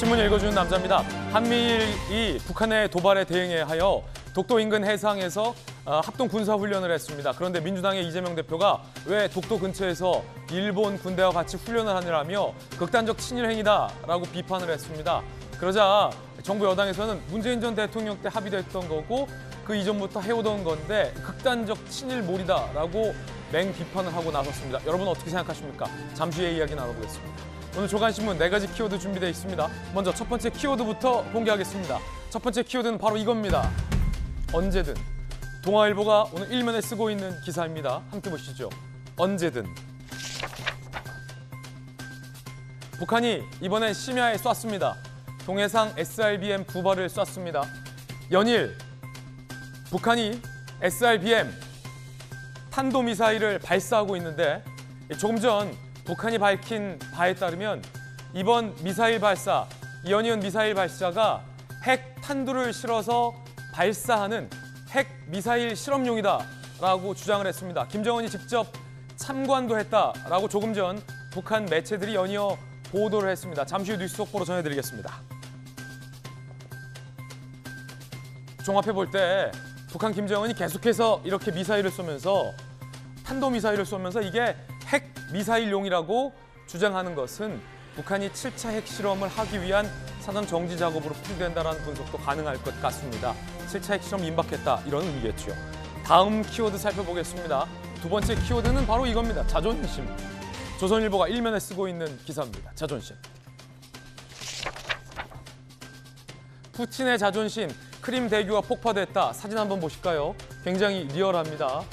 신문 읽어주는 남자입니다. 한미일이 북한의 도발에 대응하여 독도 인근 해상에서 합동 군사훈련을 했습니다. 그런데 민주당의 이재명 대표가 왜 독도 근처에서 일본 군대와 같이 훈련을 하느라며 극단적 친일 행위다라고 비판을 했습니다. 그러자 정부 여당에서는 문재인 전 대통령 때 합의됐던 거고 그 이전부터 해오던 건데 극단적 친일몰이다라고 맹비판을 하고 나섰습니다. 여러분 어떻게 생각하십니까? 잠시 후에 이야기 나눠보겠습니다. 오늘 조간신문 4가지 키워드 준비되어 있습니다. 먼저 첫 번째 키워드부터 공개하겠습니다. 첫 번째 키워드는 바로 이겁니다. 언제든. 동아일보가 오늘 일면에 쓰고 있는 기사입니다. 함께 보시죠. 언제든. 북한이 이번엔 심야에 쐈습니다. 동해상 SRBM 2발을 쐈습니다. 연일 북한이 SRBM 탄도미사일을 발사하고 있는데 조금 전 북한이 밝힌 바에 따르면 이번 미사일 발사, 연이은 미사일 발사가 핵 탄두를 실어서 발사하는 핵 미사일 실험용이다라고 주장을 했습니다. 김정은이 직접 참관도 했다라고 조금 전 북한 매체들이 연이어 보도를 했습니다. 잠시 후 뉴스 속보로 전해드리겠습니다. 종합해볼 때 북한 김정은이 계속해서 이렇게 미사일을 쏘면서 탄도미사일을 쏘면서 이게 핵 미사일용이라고 주장하는 것은 북한이 7차 핵실험을 하기 위한 사전 정지 작업으로 풀이된다는 분석도 가능할 것 같습니다. 7차 핵실험 임박했다 이런 의미겠죠. 다음 키워드 살펴보겠습니다. 두 번째 키워드는 바로 이겁니다. 자존심. 조선일보가 일면에 쓰고 있는 기사입니다. 자존심. 푸틴의 자존심, 크림 대교가 폭파됐다. 사진 한번 보실까요? 굉장히 리얼합니다.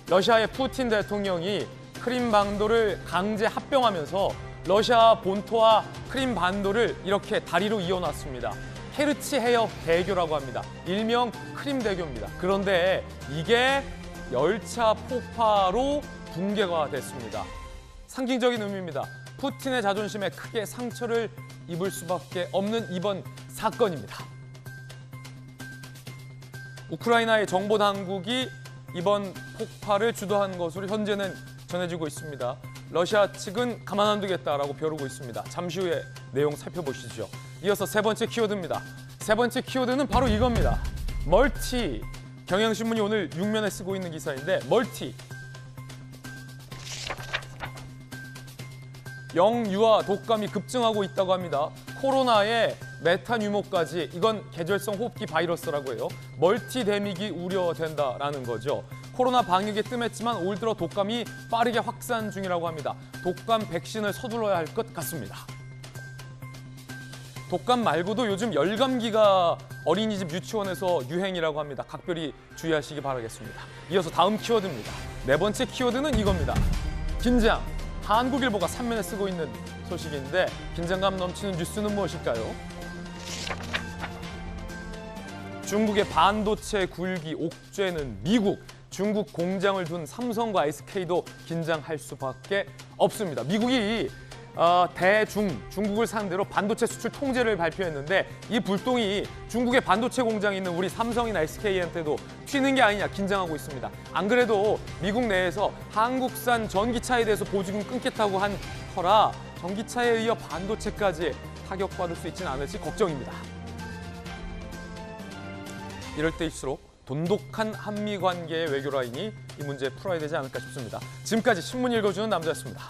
러시아의 푸틴 대통령이 크림 반도를 강제 합병하면서 러시아 본토와 크림 반도를 이렇게 다리로 이어놨습니다. 케르치 해협 대교라고 합니다. 일명 크림 대교입니다. 그런데 이게 열차 폭파로 붕괴가 됐습니다. 상징적인 의미입니다. 푸틴의 자존심에 크게 상처를 입을 수밖에 없는 이번 사건입니다. 우크라이나의 정보 당국이 이번 폭파를 주도한 것으로 현재는 전해지고 있습니다. 러시아 측은 가만 안 두겠다라고 벼르고 있습니다. 잠시 후에 내용 살펴보시죠. 이어서 세 번째 키워드입니다. 세 번째 키워드는 바로 이겁니다. 멀티. 경향신문이 오늘 6면에 쓰고 있는 기사인데 멀티. 영유아 독감이 급증하고 있다고 합니다. 코로나의 메타 유모까지 이건 계절성 호흡기 바이러스라고 해요. 멀티데믹이 우려된다라는 거죠. 코로나 방역에 뜸했지만 올 들어 독감이 빠르게 확산 중이라고 합니다. 독감 백신을 서둘러야 할 것 같습니다. 독감 말고도 요즘 열감기가 어린이집 유치원에서 유행이라고 합니다. 각별히 주의하시기 바라겠습니다. 이어서 다음 키워드입니다. 네 번째 키워드는 이겁니다. 긴장. 한국일보가 3면에 쓰고 있는 소식인데 긴장감 넘치는 뉴스는 무엇일까요? 중국의 반도체 굴기 옥죄는 미국. 중국 공장을 둔 삼성과 SK도 긴장할 수밖에 없습니다. 미국이 중국을 상대로 반도체 수출 통제를 발표했는데 이 불똥이 중국의 반도체 공장에 있는 우리 삼성이나 SK한테도 튀는 게 아니냐 긴장하고 있습니다. 안 그래도 미국 내에서 한국산 전기차에 대해서 보조금 끊겠다고 한 터라 전기차에 이어 반도체까지 타격받을 수 있지는 않을지 걱정입니다. 이럴 때일수록 돈독한 한미 관계의 외교 라인이 이 문제 풀어야 되지 않을까 싶습니다. 지금까지 신문 읽어주는 남자였습니다.